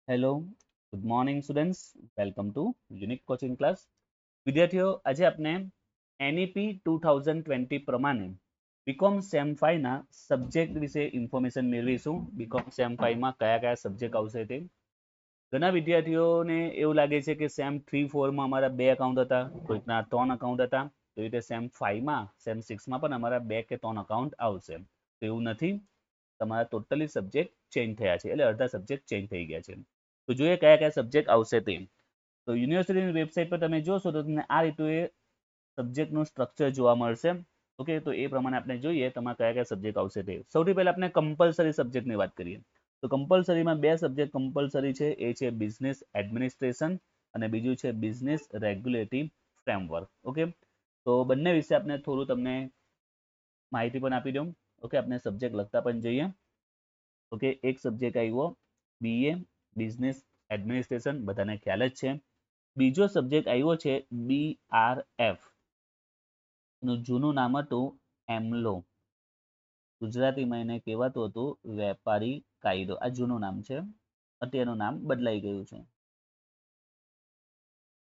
Hello, good morning students. Welcome to unique coaching class. વિદ્યાર્થીઓ, આજે આપણે એનઈપી 2020 પ્રમાણે બીકોમ સેમ 5 ના સબ્જેક્ટ વિશે ઇન્ફોર્મેશન મેળવીશું. બીકોમ સેમ 5 માં કયા કયા સબ્જેક્ટ આવશે તે. ઘણા વિદ્યાર્થીઓને એવું લાગે છે કે સેમ 3 4 માં અમારા 2 અકાઉન્ટ હતા, કોઈકના 3 અકાઉન્ટ હતા. તો એ રીતે સેમ 5 માં સેમ 6 માં પણ અમારા 2 કે 3 અકાઉન્ટ આવશે. તો એવું નથી, તમારા ટોટલી સબ્જેક્ટ ચેન્જ થયા છે, એટલે અડધા સબ્જેક્ટ ચેન્જ થઈ ગયા છે. તો જોઈએ કયા કયા સબ્જેક્ટ આવશે તે. તો યુનિવર્સિટીની વેબસાઇટ પર તમે જોશો તો તમને આ રીતે સબ્જેક્ટનું સ્ટ્રક્ચર જોવા મળશે. ઓકે, તો એ પ્રમાણે આપણે જોઈએ તમારા કયા કયા સબ્જેક્ટ આવશે તે. સૌથી પહેલા આપણે કમ્પલસરી સબ્જેક્ટની વાત કરીએ. તો કમ્પલસરીમાં બે સબ્જેક્ટ કમ્પલસરી છે, એ છે બિઝનેસ એડમિનિસ્ટ્રેશન અને બીજું છે બિઝનેસ રેગ્યુલેટરી ફ્રેમવર્ક. ઓકે, તો બંને વિશે આપણે થોડું તમને માહિતી પણ આપી દઉં. ઓકે, આપણે સબ્જેક્ટ લખતા પણ જઈએ. ઓકે, એક સબ્જેક્ટ આવ્યો બીએ બિઝનેસ એડમિનિસ્ટ્રેશન, બધાને ખ્યાલ જ છે. બીજો સબ્જેક્ટ આવ્યો છે બીઆરએફ, નું જૂનું નામ હતું એમલો. ગુજરાતીમાં એને કહેવાતું હતું વેપારી કાયદો. આ જૂનું નામ છે, અત્યારનું નામ બદલાઈ ગયું છે.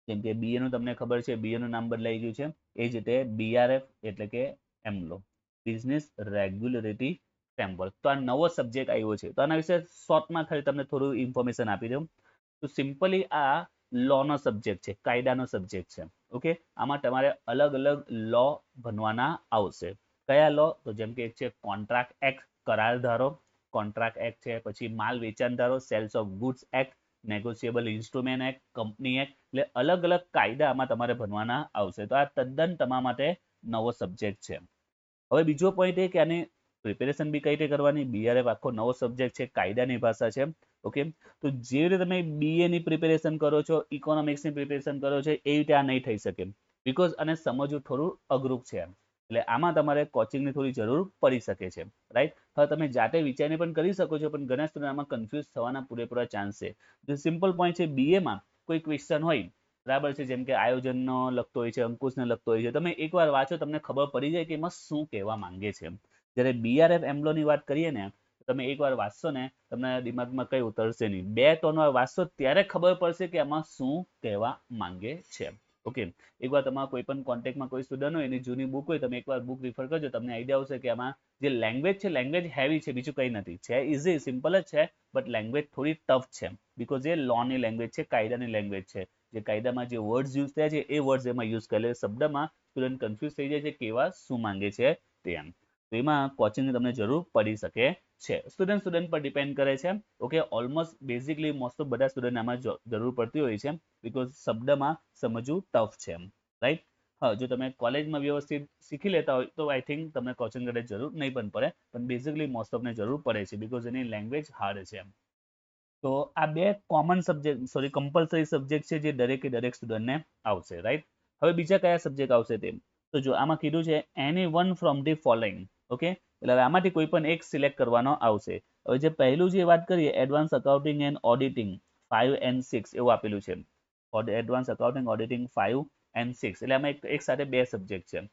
જેમ કે બીએ નું તમને ખબર છે, બીએ નું નામ બદલાઈ ગયું છે. એ જ રીતે બીઆરએફ એટલે કે એમલો, બિઝનેસ રેગ્યુલેટરી ફ્રેમવર્ક. તો આ નવો સબ્જેક્ટ આવ્યો છે. તો આના વિશે શોર્ટમાં ખાલી તમને થોડું ઇન્ફોર્મેશન આપી દઉં. તો સિમ્પલી આ લો નો સબ્જેક્ટ છે, કાયદાનો સબ્જેક્ટ છે. ઓકે, આમાં તમારે અલગ અલગ લો ભણવાના આવશે. કયા લો? તો જેમ કે એક છે કોન્ટ્રાક્ટ એક્ટ, કરાર ધારો. કોન્ટ્રાક્ટ એક્ટ છે, પછી માલ વેચાણ ધારો, sales of goods act, negotiable instrument act, company act. એટલે અલગ અલગ કાયદા આમાં તમારે ભણવાના આવશે. તો આ તદ્દન તમારા માટે નવો સબ્જેક્ટ છે. હવે બીજો પોઈન્ટ એ કે આની પ્રિપેરેશન બી કઈ રીતે કરવાની. બીઆરએફ આખો નવો સબ્જેક્ટ છે, કાયદાની ભાષા છે. ઓકે, તો જે રીતે તમે બીએ ની પ્રિપેરેશન કરો છો, ઇકોનોમિક્સ ની પ્રિપેરેશન કરો છો, એ રીતે આ નહીં થઈ શકે, બીકોઝ આને સમજવું થોડું અઘરું છે. એટલે આમાં તમારે કોચિંગની થોડી જરૂર પડી શકે છે. રાઈટ, હવે તમે જાતે વિચારીને પણ કરી શકો છો, પણ ઘણા સ્ટુડન્ટ આમાં કન્ફ્યુઝ થવાના પૂરેપૂરા ચાન્સ છે. જે સિમ્પલ પોઈન્ટ છે, બીએમાં કોઈ ક્વેશ્ચન હોય, બરાબર છે, જેમ કે આયોજનનો લગતો હોય છે, અંકુશને લગતો હોય છે, તમે એકવાર વાંચો તમને ખબર પડી જાય કે એમાં શું કહેવા માંગે છે. જ્યારે બીઆરએફ એમ્બલો ની વાત કરીએ ને, તમે એકવાર વાંચશો ને, તમને દિમાગમાં કઈ ઉતરશે નહીં. 2-3 વાર વાંચશો ત્યારે ખબર પડશે કે આમાં શું કહેવા માંગે છે. ઓકે, એકવાર તમારા કોઈ પણ કોન્ટેક્ટમાં કોઈ સ્ટુડન્ટ હોય, એની જૂની બુક હોય, તમે એકવાર બુક રિફર કરજો, તમને આઈડિયા આવશે કે આમાં જે લેંગ્વેજ છે, લેંગ્વેજ હેવી છે, બીજું કંઈ નથી. છે ઇઝી, સિમ્પલ જ છે, બટ લેંગ્વેજ થોડી ટફ છે. બીકોઝ એ લો ની લેંગ્વેજ છે, કાયદાની લેંગ્વેજ છે. જે કાયદામાં જે વર્ડ્સ યુઝ થયા છે, એ વર્ડ્સ એમાં યુઝ કરેલા શબ્દમાં સ્ટુડન્ટ કન્ફ્યુઝ થઈ જાય છે કેવા શું માંગે છે તેમ. તો એમાં કોચિંગની તમને જરૂર પડી શકે છે. સ્ટુડન્ટ પર ડિપેન્ડ કરે છે. Okay, almost basically most of બધા સ્ટુડન્ટ આમાં જરૂર પડતી હોય છે, બીકોઝ શબ્દમાં સમજવું ટફ છે. રાઈટ, હા, જો તમે કોલેજમાં વ્યવસ્થિત શીખી લેતા હોય તો આઈ થિંક તમને કોચિંગ કરવાની જરૂર નહીં પણ પડે, પણ બેઝિકલી મોસ્ટ ઓફને જરૂર પડે છે, બીકોઝ એની લેંગ્વેજ હાર્ડ છે. તો આ બે common subject, sorry compulsory subject છે, જે દરેક સ્ટુડન્ટને આવશે. રાઈટ, હવે બીજા કયા સબ્જેક્ટ આવશે તે. તો જો આમાં કીધું છે એની one from the following. Okay, એટલે હવે આમાંથી કોઈ પણ એક સિલેક્ટ કરવાનો આવશે. હવે જે પહેલું જે વાત કરીએ, advance accounting and auditing 5 and 6 એવું આપેલું છે. એડવાન્સ અકાઉન્ટિંગ ઓડિટિંગ 5 and 6, એટલે આમાં એક સાથે બે સબ્જેક્ટ છે.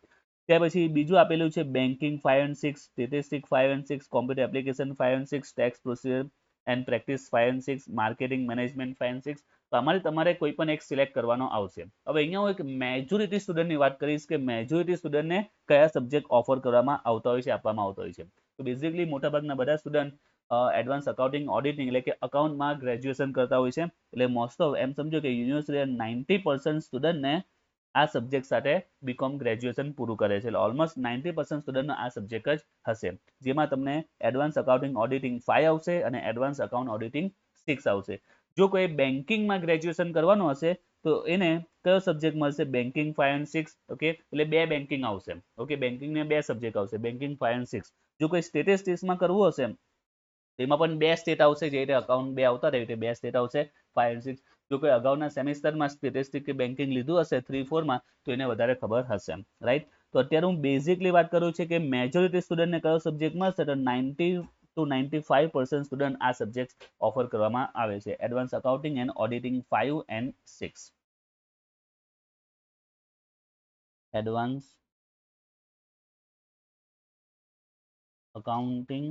ત્યાર પછી બીજું આપેલું છે banking 5 and 6, statistics 5 and 6, computer application 5 and 6, tax procedure and practice 5 and 6, marketing management 5 and 6. તો અમારે તમારે કોઈ પણ એક સિલેક્ટ કરવાનો આવશે. હવે અહીંયા હું એક મેજોરિટી સ્ટુડન્ટની વાત કરીશ કે મેજોરિટી સ્ટુડન્ટને કયા સબ્જેક્ટ ઓફર કરવામાં આવતા હોય છે, આપવામાં આવતા હોય છે. તો બેઝિકલી મોટાભાગના બધા સ્ટુડન્ટ એડવાન્સ અકાઉન્ટિંગ ઓડિટિંગ એટલે કે અકાઉન્ટમાં ગ્રેજ્યુએશન કરતા હોય છે. એટલે મોસ્ટ ઓફ એમ સમજો કે યુનિવર્સિટી 90% સ્ટુડન્ટને આ સબ્જેક્ટ સાથે બીકોમ ગ્રેજ્યુએશન પૂરું કરે છે. એટલે ઓલમોસ્ટ 90% સ્ટુડન્ટનો આ સબ્જેક્ટ જ હશે, જેમાં તમને એડવાન્સ અકાઉન્ટિંગ ઓડિટિંગ 5 આવશે અને એડવાન્સ અકાઉન્ટ ઓડિટિંગ 6 આવશે. જો કોઈ બેન્કિંગમાં ગ્રેજ્યુએશન કરવાનું હશે તો એને કયો સબ્જેક્ટ મળશે? Banking 5 and 6. ઓકે, એટલે બે બેન્કિંગ આવશે. ઓકે, બેન્કિંગને બે સબ્જેક્ટ આવશે, બેન્કિંગ 5 and 6. જો કોઈ સ્ટેટિસ્ટિક્સમાં કરવું હશે એમાં પણ બે સ્ટેટ આવશે, જે રીતે અકાઉન્ટ બે આવતા રહે બે સ્ટેટ આવશે 5 and 6. જો કોઈ અગાઉના સેમિસ્ટરમાં સ્ટેટિસ્ટિક કે બેન્કિંગ લીધું હશે 3-4માં તો એને વધારે ખબર હશે. રાઈટ, તો અત્યારે હું બેઝિકલી વાત કરું છું કે મેજોરિટી સ્ટુડન્ટને કયો સબ્જેક્ટ મળશે, તો 90 to 95% સ્ટુડન્ટ આ સબ્જેક્ટ ઓફર કરવામાં આવે છે, advance accounting and auditing 5 and 6. Advance accounting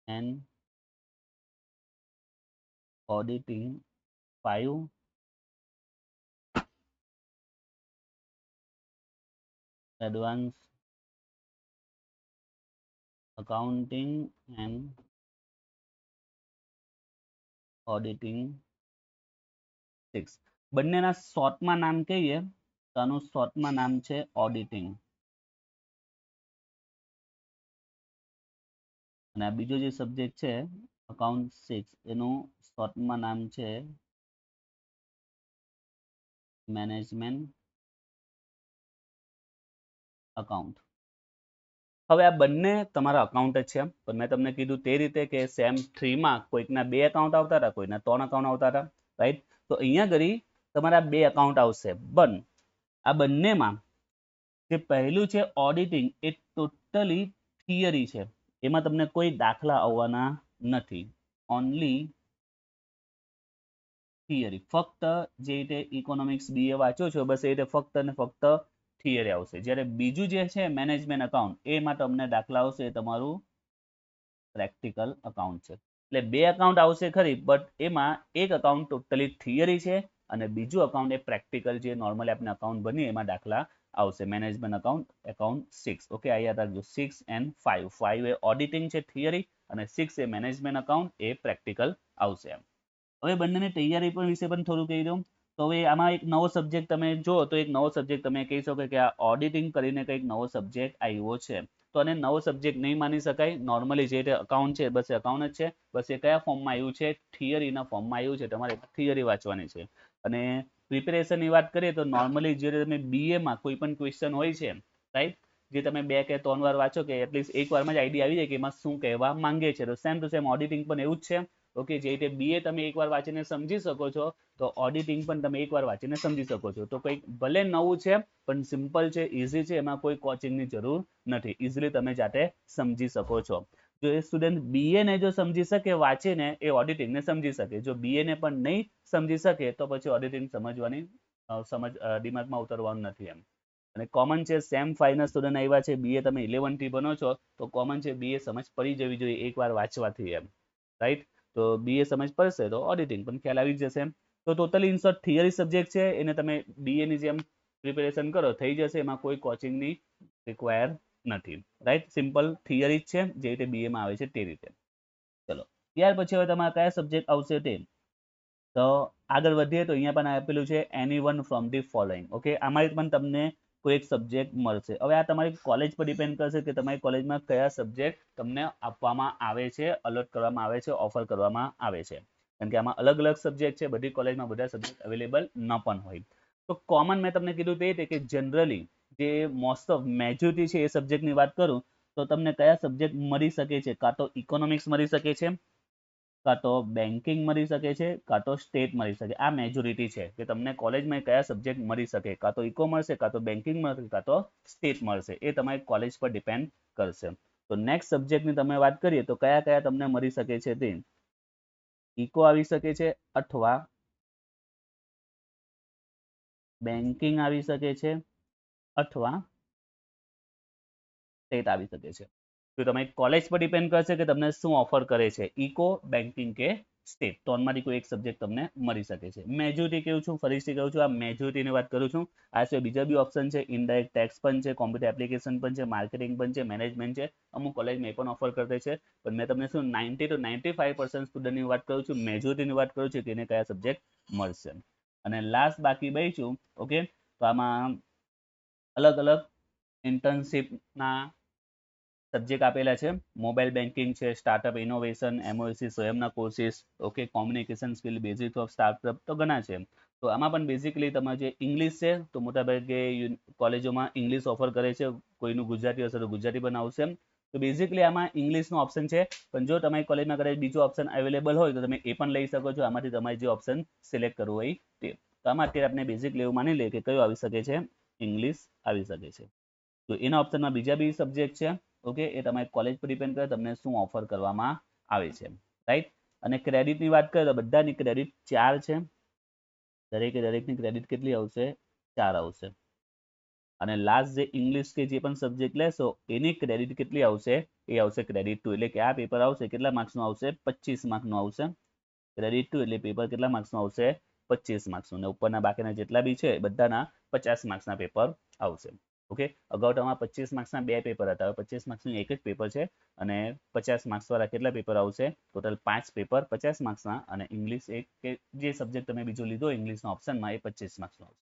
and auditing 5, advance accounting and auditing 6. બંનેના શોર્ટમાં નામ કહીએ તો આનું શોર્ટમાં નામ છે ઓડિટિંગ, અને આ બીજો જે સબ્જેક્ટ છે અકાઉન્ટ 6 એનું શોર્ટમાં નામ છે મેનેજમેન્ટ અકાઉન્ટ. હવે આ બંને તમારા અકાઉન્ટ જ છે, પણ મેં તમને કીધું તે રીતે કે સેમ 3 માં કોઈકના 2 અકાઉન્ટ આવતા હતા, કોઈના 3 અકાઉન્ટ આવતા હતા, રાઈટ? તો અહીંયા ઘડી તમારા 2 અકાઉન્ટ આવશે, પણ આ બંનેમાં જે પહેલું છે ઓડિટિંગ એ ટોટલી થિયરી છે, એમાં તમને કોઈ દાખલા આવવાના નથી, ઓનલી થિયરી. ફક્ત જે રીતે ઇકોનોમિક્સ બીએ વાંચો છો બસ એ રીતે ફક્ત ને ફક્ત થિયરી આવશે. જ્યારે બીજું જે છે મેનેજમેન્ટ અકાઉન્ટ એમાં તમને દાખલા આવશે, તમારું પ્રેક્ટિકલ અકાઉન્ટ છે. એટલે 2 અકાઉન્ટ આવશે ખરી, બટ એમાં એક અકાઉન્ટ ટોટલી થિયરી છે અને બીજું અકાઉન્ટ એ પ્રેક્ટિકલ જે નોર્મલી આપણે અકાઉન્ટ બની એમાં દાખલા આવશે. Management account, account 6. ઓકે, આ યાદ રાખજો, 6 and 5. 5 એ ઓડિટિંગ છે થિયરી અને 6 એ મેનેજમેન્ટ અકાઉન્ટ એ પ્રેક્ટિકલ આવશે. હવે બંનેની તૈયારી પણ વિશે પણ થોડું કહી દઉં. તો હવે આમાં એક નવો સબ્જેક્ટ તમે જો તો એક નવો સબ્જેક્ટ તમે કહી શકો કે આ ઓડિટિંગ કરીને કંઈક નવો સબ્જેક્ટ આવ્યો છે, તો આને નવો સબ્જેક્ટ નહીં માની શકાય. નોર્મલી જે અકાઉન્ટ છે બસ અકાઉન્ટ જ છે, બસ એ કયા ફોર્મમાં આવ્યું છે, થિયરીના ફોર્મમાં આવ્યું છે, તમારે થિયરી વાંચવાની છે. અને પ્રિપેરેશનની વાત કરીએ તો નોર્મલી જે તમે બીએમાં કોઈ પણ ક્વેશ્ચન હોય છે, રાઈટ, જે તમે 2 કે 3 વાર વાંચો કે એટલીસ્ટ એક વારમાં જ આઈડિયા આવી જાય કે એમાં શું કહેવા માંગે છે, તો સેમ ટુ સેમ ઓડિટિંગ પણ એવું જ છે. ઓકે, જે રીતે બીએ તમે એકવાર વાંચીને સમજી શકો છો તો ઓડિટિંગ પણ તમે એકવાર વાંચીને સમજી શકો છો. તો કંઈક ભલે નવું છે પણ સિમ્પલ છે, ઇઝી છે, એમાં કોઈ કોચિંગની જરૂર નથી, ઇઝીલી તમે જાતે સમજી શકો છો. જો એ સ્ટુડન્ટ બીએ ને જો સમજી શકે વાંચીને એ ઓડિટિંગને સમજી શકે, જો બીએ ને પણ નહીં સમજી શકે તો પછી ઓડિટિંગ સમજવાની દિમાગમાં ઉતરવાનું નથી એમ. અને કોમન છે સેમ 5 ના સ્ટુડન્ટ આવ્યા છે, બીએ તમે 11 થી બનો છો તો કોમન છે બીએ સમજ પડી જવી જોઈએ એકવાર વાંચવાથી એમ, રાઈટ? તો બીએ સમજ પડશે તો ઓડિટિંગ પણ ખ્યાલ આવી જશે. તો totally in short theory subject છે, એને તમે બીએ ની જેમ પ્રિપેરેશન કરો થઈ જશે, એમાં કોઈ કોચિંગની રિક્વાયર નથી, રાઈટ? સિમ્પલ થિયરી જ છે જે રીતે બીએ માં આવે છે તે રીતે. ચલો, ત્યાર પછી હવે તમારા કયા સબ્જેક્ટ આવશે તે, તો આગળ વધીએ તો અહીંયા પણ આપેલું છે એની one from the following. Okay, આમાં પણ તમને કોઈ એક સબ્જેક્ટ મળશે. હવે આ તમારી કોલેજ પર ડિપેન્ડ કરશે કે તમારી કોલેજમાં કયા સબ્જેક્ટ તમને આપવામાં આવે છે, અલોટ કરવામાં આવે છે, ઓફર કરવામાં આવે છે. કારણ કે આમાં અલગ અલગ સબ્જેક્ટ છે, બધી કોલેજમાં બધા સબ્જેક્ટ અવેલેબલ ન પણ હોય. તો કોમન મેં તમને કીધું તે કે જનરલી જે મોસ્ટ ઓફ મેજોરિટી છે એ સબ્જેક્ટની વાત કરું તો તમને કયા સબ્જેક્ટ મળી શકે છે, કાં તો ઇકોનોમિક્સ મળી શકે છે, કાં તો બેન્કિંગ મળી શકે છે, કાં તો સ્ટેટ મળી શકે. આ મેજોરિટી છે કે તમને કોલેજમાં કયા સબ્જેક્ટ મળી શકે, કાં તો ઇકો મળશે, કાં તો બેન્કિંગ મળશે, કાં તો સ્ટેટ મળશે. એ તમારી કોલેજ પર ડિપેન્ડ કરશે. તો નેક્સ્ટ સબ્જેક્ટની તમે વાત કરીએ તો કયા કયા તમને મળી શકે છે તે ઇકો આવી શકે છે, અથવા બેન્કિંગ આવી શકે છે, અથવા સ્ટેટ આવી શકે છે. તો તમે કોલેજ પર ડિપેન્ડ કરશે કે તમને શું ઓફર કરે છે, ઇકો, બેન્કિંગ કે સ્ટેટ. ત્રણમાંથી કોઈ એક સબ્જેક્ટ તમને મળી શકે છે. મેજોરિટી કેવું છું, ફરીથી કહું છું, આ મેજોરિટીની વાત કરું છું. આ સિવાય બીજા બી ઓપ્શન છે, ઇનડાયરેક્ટ ટેક્સ પણ છે, કોમ્પ્યુટર એપ્લિકેશન પણ છે, માર્કેટિંગ પણ છે, મેનેજમેન્ટ છે. અમુક કોલેજમાં એ પણ ઓફર કરે છે, પણ મેં તમને શું 90 to 95% સ્ટુડન્ટની વાત કરું છું, મેજોરિટીની વાત કરું છું કે એને કયા સબ્જેક્ટ મળશે. અને લાસ્ટ બાકી બચ્યું, ઓકે, તો આમાં અલગ અલગ ઇન્ટર્નશીપના સબ્જેક્ટ આપેલા છે. મોબાઈલ બેન્કિંગ છે, સ્ટાર્ટઅપ ઇનોવેશન, એમઓએસી સ્વયંના courses, okay, communication skill, basic of startup, તો ઘણા છે. તો આમાં પણ બેઝિકલી તમારે જે ઇંગ્લિશ છે તો મોટાભાગે કોલેજોમાં ઇંગ્લિશ ઓફર કરે છે, કોઈનું ગુજરાતી હશે તો ગુજરાતી પણ આવશે. તો બેઝિકલી આમાં ઇંગ્લિશનો ઓપ્શન છે, પણ જો તમારી કોલેજમાં કદાચ બીજો ઓપ્શન અવેલેબલ હોય તો તમે એ પણ લઈ શકો છો. આમાંથી તમારે જે ઓપ્શન સિલેક્ટ કરવો હોય તે. તો આમાં અત્યારે આપણે બેઝિકલી એવું માની લઈએ કે કયું આવી શકે છે, ઇંગ્લિશ આવી શકે છે. તો એના ઓપ્શનમાં બીજા બી સબ્જેક્ટ છે, ઓકે, એ તમારી કોલેજ પર ડિપેન્ડ કરે તમને શું ઓફર કરવામાં આવે છે, રાઈટ? અને ક્રેડિટની વાત કરીએ તો બધાની ક્રેડિટ 4 છે, દરેકની ક્રેડિટ કેટલી આવશે, 4 આવશે. અને લાસ્ટ જે ઇંગ્લિશ કે જે પણ સબ્જેક્ટ લેશો એની ક્રેડિટ કેટલી આવશે, એ આવશે ક્રેડિટ 2. એટલે કે આ પેપર આવશે કેટલા માર્ક્સનું આવશે, 25 માર્કનું આવશે. ક્રેડિટ 2 એટલે પેપર કેટલા માર્ક્સનું આવશે 25 માર્ક્સનું ને ઉપરના બાકીના જેટલા બી છે બધાના 50 માર્ક્સના પેપર આવશે ઓકે અગાઉ તમારા 25 માર્ક્સના બે પેપર હતા હવે 25 માર્ક્સનું એક જ પેપર છે અને 50 માર્ક્સ વાળા કેટલા પેપર આવશે ટોટલ 5 પેપર 50 માર્ક્સના અને ઇંગ્લિશ એક કે જે સબ્જેક્ટ તમે બીજો લીધો ઇંગ્લિશના ઓપ્શનમાં એ 25 માર્ક્સનો આવશે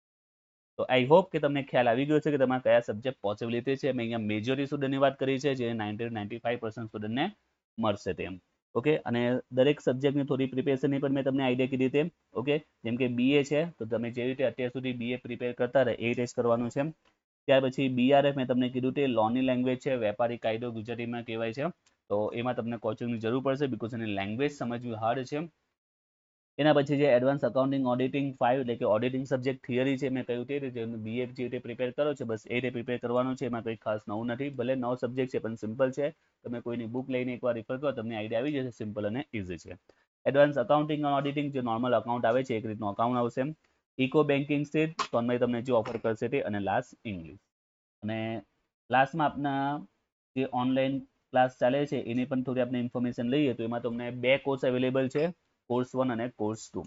તો આઈ હોપ કે તમને ખ્યાલ આવી ગયો છે કે તમારા કયા સબ્જેક્ટ પોસિબિલિટી છે મેં અહીંયા મેજોરિટી સ્ટુડન્ટની વાત કરી છે જે 90-95% સ્ટુડન્ટને મળશે તેમ ઓકે અને દરેક સબ્જેક્ટની થોડી પ્રિપેરેશનની પણ મેં તમને આઈડિયા કીધી તેમ ઓકે જેમ કે બીએ છે તો તમે જે રીતે અત્યાર સુધી બીએ પ્રિપેર કરતા રહે એ રીતે કરવાનું છે ત્યાર પછી બીઆરએફ મેં તમને કીધું તે લોની લેંગ્વેજ છે વેપારી કાયદો ગુજરાતીમાં કહેવાય છે તો એમાં તમને કોચિંગની જરૂર પડશે બીકોઝ એની લેંગ્વેજ સમજવી હાર્ડ છે એના પછી જે એડવાન્સ અકાઉન્ટિંગ ઓડિટિંગ 5 એટલે કે ઓડિટિંગ સબ્જેક્ટ થિયરી છે મેં કહ્યું તે રીતે બીએ જે રીતે પ્રિપેર કરો છો બસ એ રીતે પ્રિપેર કરવાનું છે એમાં કંઈ ખાસ નવું નથી ભલે નવો સબ્જેક્ટ છે પણ સિમ્પલ છે તમે કોઈની બુક લઈને એકવાર રિફર કરો તમને આઈડિયા આવી જશે સિમ્પલ અને ઇઝી છે એડવાન્સ અકાઉન્ટિંગ અને ઓડિટિંગ જે નોર્મલ અકાઉન્ટ આવે છે એક રીતનું અકાઉન્ટ આવશે ઇકો બેન્કિંગ સ્ટેટ તન્મય તમને જે ઓફર કરશે તે અને લાસ્ટ ઇંગ્લિશ અને લાસ્ટમાં આપના જે ઓનલાઈન ક્લાસ ચાલે છે એની પણ થોડી આપણે ઇન્ફોર્મેશન લઈએ તો એમાં તમને બે કોર્સ અવેલેબલ છે કોર્સ 1 અને કોર્સ 2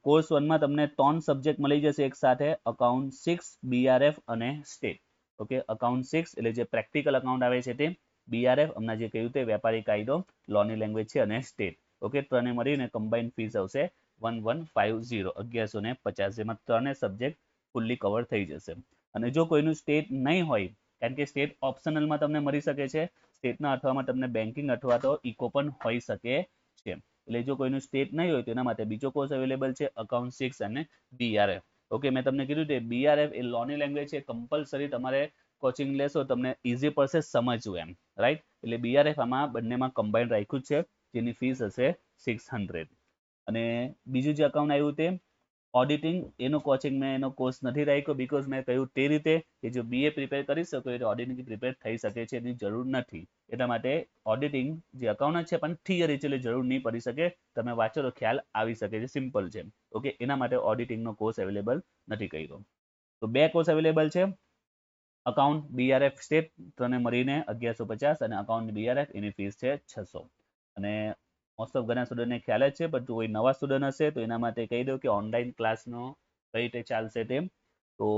કોર્સ 1 માં તમને 3 સબ્જેક્ટ મળી જશે એક સાથે અકાઉન્ટ 6 બીઆરએફ અને સ્ટેટ ઓકે અકાઉન્ટ 6 એટલે જે પ્રેક્ટિકલ અકાઉન્ટ આવે છે તે બીઆરએફ હમણાં જે કહ્યું તે વેપારી કાયદો લોની લેંગ્વેજ છે અને સ્ટેટ ઓકે ત્રણે મળીને કમ્બાઇન્ડ ફીસ આવશે 1150 1150 જેમાં ત્રણે સબ્જેક્ટ ફૂલ્લી કવર થઈ જશે અને જો કોઈનું સ્ટેટ નહીં હોય કારણ કે સ્ટેટ ઓપ્શનલમાં તમને મળી શકે છે સ્ટેટના અથવામાં તમને બેન્કિંગ અથવા તો ઇકો પણ હોઈ શકે છે એટલે જો કોઈનું સ્ટેટ નહીં હોય તો એના માટે બીજો કોર્સ અવેલેબલ છે અકાઉન્ટ 6 અને બીઆરએફ ઓકે મેં તમને કીધું તે બીઆરએફ એ લોની લેંગ્વેજ છે કમ્પલસરી તમારે કોચિંગ લેશો તમને ઇઝી પડશે સમજવું એમ રાઈટ એટલે બીઆરએફ આમાં બંનેમાં કમ્બાઇન્ડ રાખ્યું છે જેની ફીસ હશે 600 અને બીજું જે અકાઉન્ટ આવ્યું તે ઓડિટિંગ એનો કોચિંગ મેં એનો કોર્સ નથી રાખ્યો બીકોઝ મેં કહ્યું તે રીતે કે જો બીએ પ્રિપેર કરી શકો એટલે ઓડિટિંગ પ્રિપેર થઈ શકે છે એની જરૂર નથી એટલા માટે ઓડિટિંગ જે અકાઉન્ટ છે પણ થિયરી છે એટલે જરૂર નહીં પડી શકે તમે વાંચો તો ખ્યાલ આવી શકે છે સિમ્પલ છે ઓકે એના માટે ઓડિટિંગનો કોર્સ અવેલેબલ નથી કર્યો તો બે કોર્સ અવેલેબલ છે અકાઉન્ટ બીઆરએફ સ્ટેટ ત્રણે મળીને 1150 અને અકાઉન્ટ બીઆરએફ એની ફીસ છે 600 અને મોસ્ટ ઓફ ઘણા સ્ટુડન્ટને ખ્યાલ જ છે પણ જો કોઈ નવા સ્ટુડન્ટ હશે તો એના માટે કહી દઉં કે ઓનલાઈન ક્લાસનો કઈ રીતે ચાલશે તેમ તો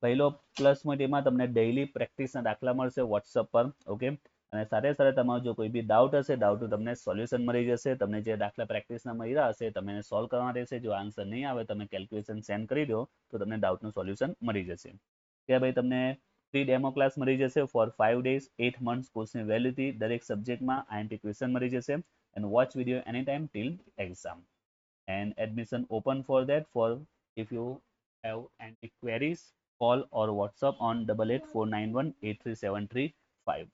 પહેલો પ્લસ પોઈન્ટ એમાં તમને ડેઈલી પ્રેક્ટિસના દાખલા મળશે વોટ્સઅપ પર ઓકે અને સાથે સાથે તમારો જો કોઈ બી ડાઉટ હશે ડાઉટનું તમને સોલ્યુશન મળી જશે તમને જે દાખલા પ્રેક્ટિસના મળ્યા હશે તમે એને સોલ્વ કરવાના રહેશે જો આન્સર નહીં આવે તમે કેલ્ક્યુલેશન સેન્ડ કરી દો તો તમને ડાઉટનું સોલ્યુશન મળી જશે ત્યાં ભાઈ તમને ફ્રી ડેમો ક્લાસ મળી જશે ફોર 5 days 8 months કોર્સની વેલિડિટી દરેક સબ્જેક્ટમાં આઈએમપી ક્વેશ્ચન મળી જશે and watch video anytime till exam and admission open for that for if you have any queries call or whatsapp on 8849183735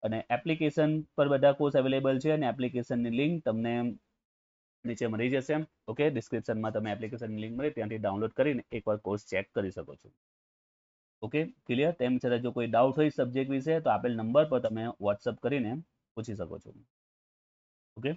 અને એપ્લિકેશન પર બધા course available છે અને એપ્લિકેશનની લિંક તમને નીચે મળી જશે ઓકે ડિસ્ક્રિપ્શનમાં તમે એપ્લિકેશનની લિંક મળી ત્યાંથી ડાઉનલોડ કરીને એકવાર કોર્સ ચેક કરી શકો છો ઓકે ક્લિયર તેમ છતાં જો કોઈ ડાઉટ હોય સબ્જેક્ટ વિશે તો આપેલ નંબર પર તમે વોટ્સઅપ કરીને પૂછી શકો છો ઓકે